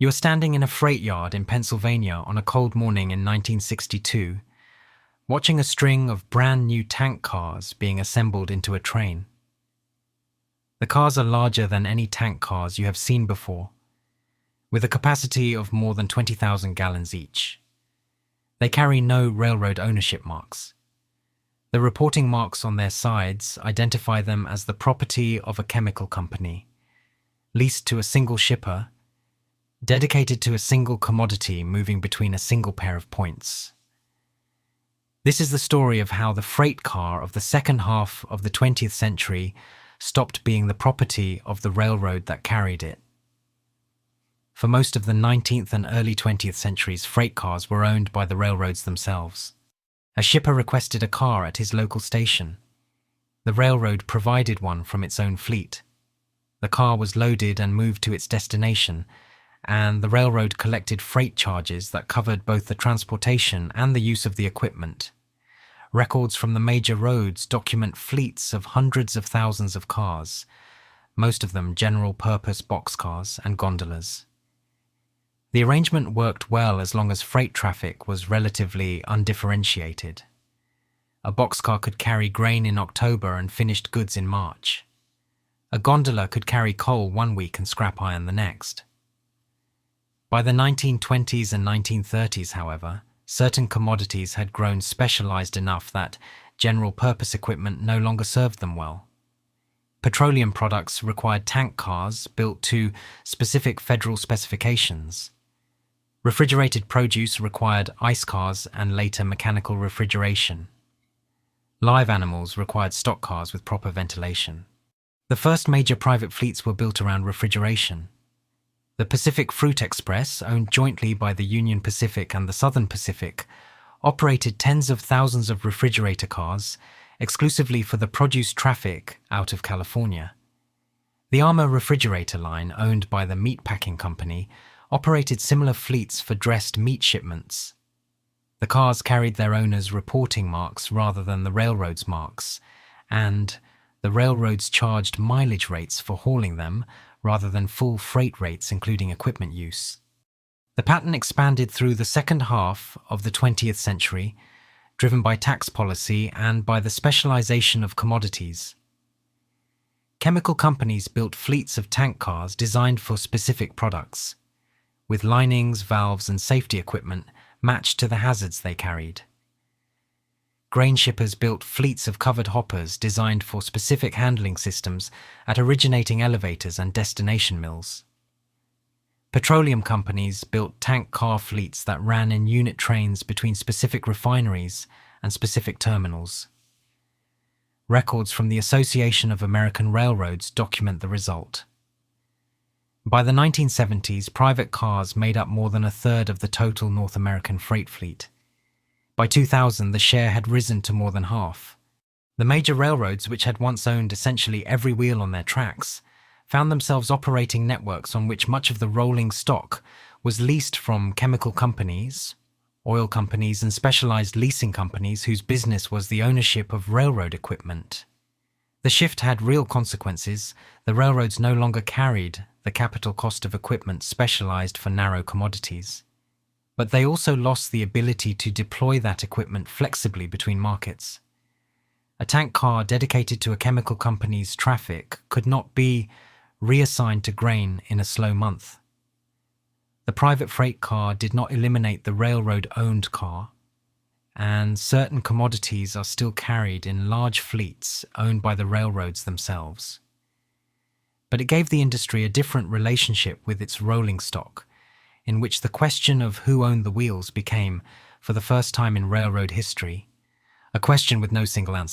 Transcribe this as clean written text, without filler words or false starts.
You are standing in a freight yard in Pennsylvania on a cold morning in 1962, watching a string of brand new tank cars being assembled into a train. The cars are larger than any tank cars you have seen before, with a capacity of more than 20,000 gallons each. They carry no railroad ownership marks. The reporting marks on their sides identify them as the property of a chemical company, leased to a single shipper, dedicated to a single commodity moving between a single pair of points. This is the story of how the freight car of the second half of the 20th century stopped being the property of the railroad that carried it. For most of the 19th and early 20th centuries, freight cars were owned by the railroads themselves. A shipper requested a car at his local station. The railroad provided one from its own fleet. The car was loaded and moved to its destination, and the railroad collected freight charges that covered both the transportation and the use of the equipment. Records from the major roads document fleets of hundreds of thousands of cars, most of them general-purpose boxcars and gondolas. The arrangement worked well as long as freight traffic was relatively undifferentiated. A boxcar could carry grain in October and finished goods in March. A gondola could carry coal one week and scrap iron the next. By the 1920s and 1930s, however, certain commodities had grown specialized enough that general-purpose equipment no longer served them well. Petroleum products required tank cars built to specific federal specifications. Refrigerated produce required ice cars and later mechanical refrigeration. Live animals required stock cars with proper ventilation. The first major private fleets were built around refrigeration. The Pacific Fruit Express, owned jointly by the Union Pacific and the Southern Pacific, operated tens of thousands of refrigerator cars exclusively for the produce traffic out of California. The Armour Refrigerator Line, owned by the Meatpacking Company, operated similar fleets for dressed meat shipments. The cars carried their owners' reporting marks rather than the railroad's marks, and the railroads charged mileage rates for hauling them rather than full freight rates including equipment use. The pattern expanded through the second half of the 20th century, driven by tax policy and by the specialization of commodities. Chemical companies built fleets of tank cars designed for specific products, with linings, valves, and safety equipment matched to the hazards they carried. Grain shippers built fleets of covered hoppers designed for specific handling systems at originating elevators and destination mills. Petroleum companies built tank car fleets that ran in unit trains between specific refineries and specific terminals. Records from the Association of American Railroads document the result. By the 1970s, private cars made up more than a third of the total North American freight fleet. By 2000, the share had risen to more than half. The major railroads, which had once owned essentially every wheel on their tracks, found themselves operating networks on which much of the rolling stock was leased from chemical companies, oil companies, and specialized leasing companies whose business was the ownership of railroad equipment. The shift had real consequences. The railroads no longer carried the capital cost of equipment specialized for narrow commodities. But they also lost the ability to deploy that equipment flexibly between markets. A tank car dedicated to a chemical company's traffic could not be reassigned to grain in a slow month. The private freight car did not eliminate the railroad-owned car, and certain commodities are still carried in large fleets owned by the railroads themselves. But it gave the industry a different relationship with its rolling stock, in which the question of who owned the wheels became, for the first time in railroad history, a question with no single answer.